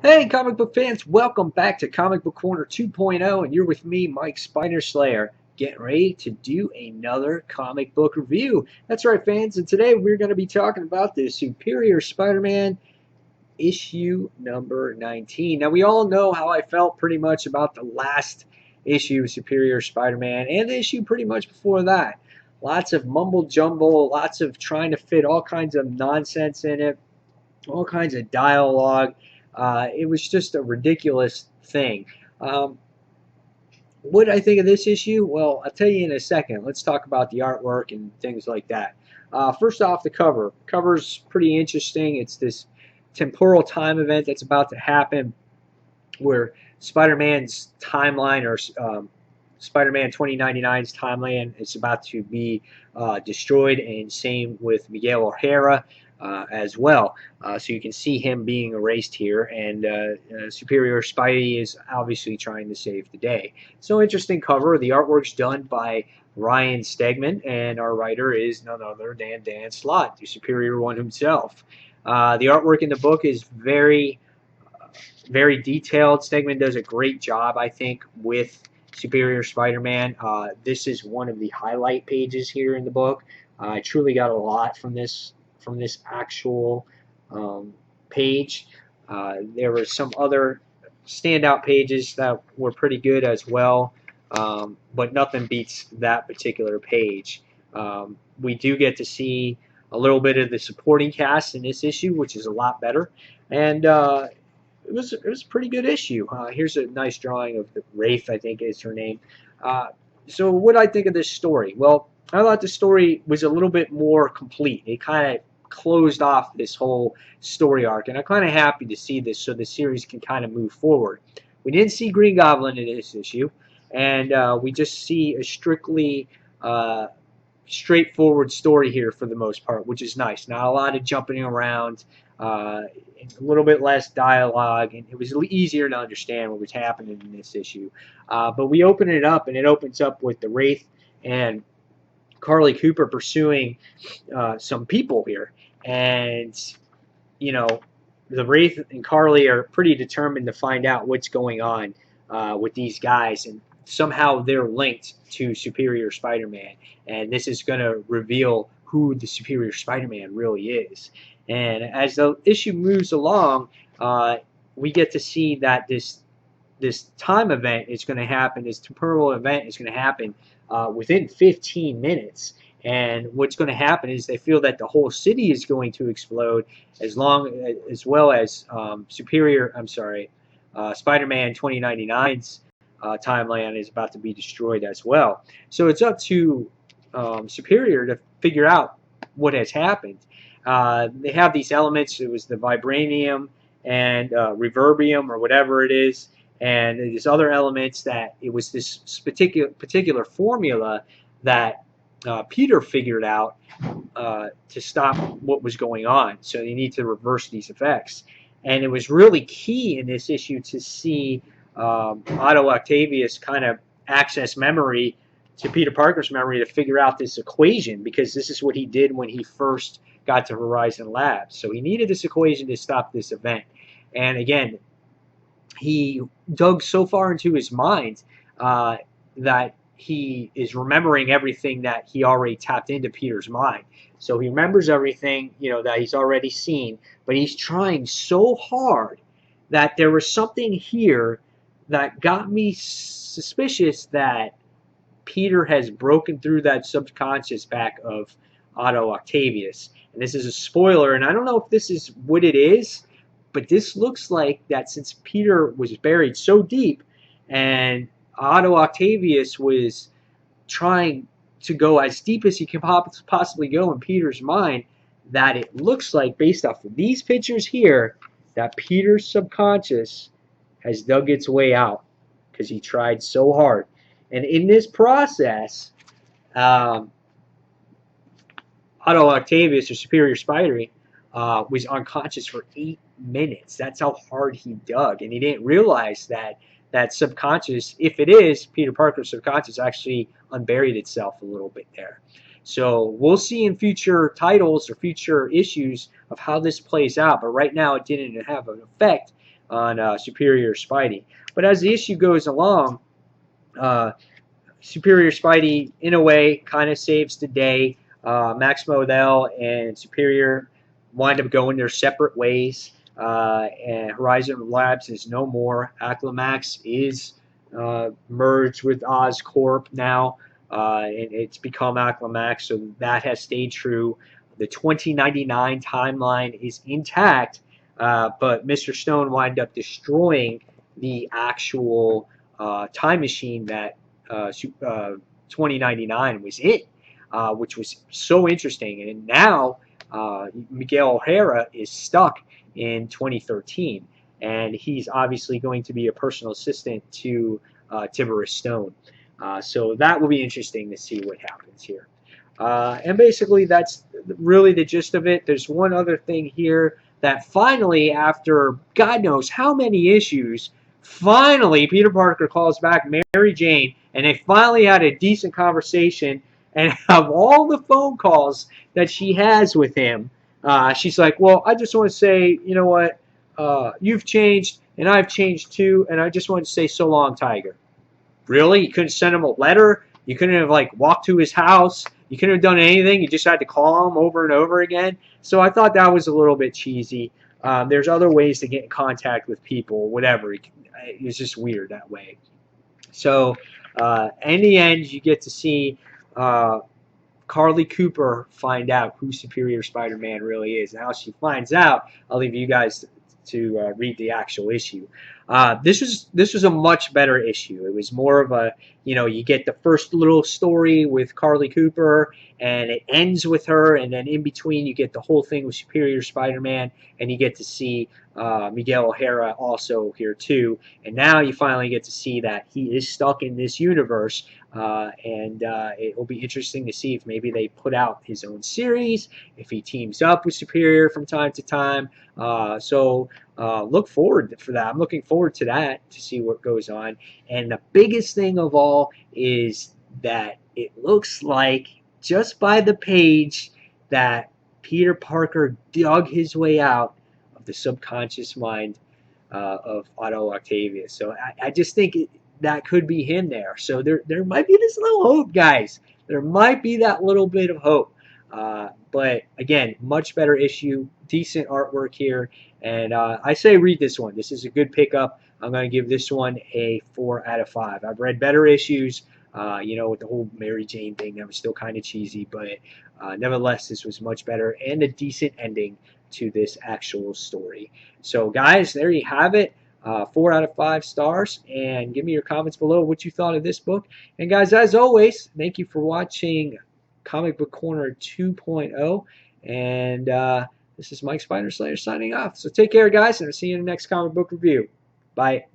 Hey, comic book fans, welcome back to Comic Book Corner 2.0, and you're with me, Mike Spider Slayer, getting ready to do another comic book review. That's right, fans, and today we're going to be talking about the Superior Spider Man issue number 19. Now, we all know how I felt pretty much about the last issue of Superior Spider Man and the issue pretty much before that. Lots of mumble jumble, lots of trying to fit all kinds of nonsense in it, all kinds of dialogue. It was just a ridiculous thing. Um, what did I think of this issue? Well, I'll tell you in a second. Let's talk about the artwork and things like that. First off, the cover. Cover's pretty interesting. It's this temporal time event that's about to happen where Spider-Man's timeline or Spider-Man 2099's timeline is about to be destroyed, and same with Miguel O'Hara as well. So you can see him being erased here, and Superior Spidey is obviously trying to save the day. So interesting cover. The artwork's done by Ryan Stegman, and our writer is none other than Dan Slott, the Superior One himself. The artwork in the book is very detailed. Stegman does a great job, I think, with Superior Spider-Man. This is one of the highlight pages here in the book. I truly got a lot from this actual page. There were some other standout pages that were pretty good as well, but nothing beats that particular page. We do get to see a little bit of the supporting cast in this issue, which is a lot better, and it was a pretty good issue. Here's a nice drawing of the Wraith, I think is her name. So what I think of this story? Well, I thought the story was a little bit more complete. It kind of closed off this whole story arc, and I'm kind of happy to see this so the series can kind of move forward. We didn't see Green Goblin in this issue, and we just see a strictly straightforward story here for the most part, which is nice. Not a lot of jumping around, a little bit less dialogue, and it was easier to understand what was happening in this issue. But we open it up, and it opens up with the Wraith and Carly Cooper pursuing some people here, and you know, the Wraith and Carly are pretty determined to find out what's going on with these guys, and somehow they're linked to Superior Spider-Man, and this is going to reveal who the Superior Spider-Man really is. And as the issue moves along, we get to see that this time event is going to happen. This temporal event is going to happen within 15 minutes. And what's going to happen is they feel that the whole city is going to explode, as well as Spider-Man 2099's timeline is about to be destroyed as well. So it's up to Superior to figure out what has happened. They have these elements. It was the vibranium and reverbium or whatever it is, and these other elements that it was this particular formula that Peter figured out to stop what was going on. So you need to reverse these effects. And it was really key in this issue to see Otto Octavius kind of access memory to Peter Parker's memory to figure out this equation, because this is what he did when he first got to Horizon Labs. So he needed this equation to stop this event. And again, he dug so far into his mind that he is remembering everything that he already tapped into Peter's mind. So he remembers everything, that he's already seen, but he's trying so hard that there was something here that got me suspicious that Peter has broken through that subconscious back of Otto Octavius. And this is a spoiler, and I don't know if this is what it is, but this looks like that since Peter was buried so deep and Otto Octavius was trying to go as deep as he can possibly go in Peter's mind, that it looks like, based off of these pictures here, that Peter's subconscious has dug its way out because he tried so hard. And in this process, um, Otto Octavius, or Superior Spider, was unconscious for 8 minutes. That's how hard he dug, and he didn't realize that subconscious, if it is Peter Parker's subconscious, actually unburied itself a little bit there. So we'll see in future titles or future issues of how this plays out. But right now, it didn't have an effect on Superior Spidey. But as the issue goes along, uh, Superior Spidey, in a way, kind of saves the day. Max Modell and Superior wind up going their separate ways, and Horizon Labs is no more. Acclamax is merged with Oscorp now, and it's become Acclamax, so that has stayed true. The 2099 timeline is intact, but Mr. Stone wind up destroying the actual time machine that uh, 2099 was it, which was so interesting. And now Miguel O'Hara is stuck in 2013, and he's obviously going to be a personal assistant to Tiberius Stone. So that will be interesting to see what happens here. And basically, that's really the gist of it. There's one other thing here that finally, after God knows how many issues, finally Peter Parker calls back Mary Jane, and they finally had a decent conversation. And of all the phone calls that she has with him, she's like, "Well, I just want to say, you know what? You've changed, and I've changed too, and I just want to say so long, Tiger." Really? You couldn't send him a letter? You couldn't have like walked to his house? You couldn't have done anything? You just had to call him over and over again? So I thought that was a little bit cheesy. There's other ways to get in contact with people, whatever. It's just weird that way. So in the end, you get to see Carly Cooper find out who Superior Spider-Man really is. And how she finds out, I'll leave you guys to read the actual issue. This was a much better issue. It was more of a, you get the first little story with Carly Cooper, and it ends with her, and then in between you get the whole thing with Superior Spider-Man, and you get to see Miguel O'Hara also here too. And now you finally get to see that he is stuck in this universe, and it will be interesting to see if maybe they put out his own series, if he teams up with Superior from time to time. Look forward for that. I'm looking forward to that, to see what goes on. And the biggest thing of all is that it looks like, just by the page, that Peter Parker dug his way out of the subconscious mind of Otto Octavius. So I just think that could be him there. So there might be this little hope, guys. There might be that little bit of hope. But again, much better issue, decent artwork here, and I say read this one. This is a good pickup. I'm going to give this one a 4 out of 5. I've read better issues, with the whole Mary Jane thing. That was still kind of cheesy, but nevertheless, this was much better and a decent ending to this actual story. So, guys, there you have it. 4 out of 5 stars, and give me your comments below what you thought of this book. And guys, as always, thank you for watching Comic Book Corner 2.0, and this is Mike Spider Slayer signing off. So take care, guys, and I'll see you in the next comic book review. Bye.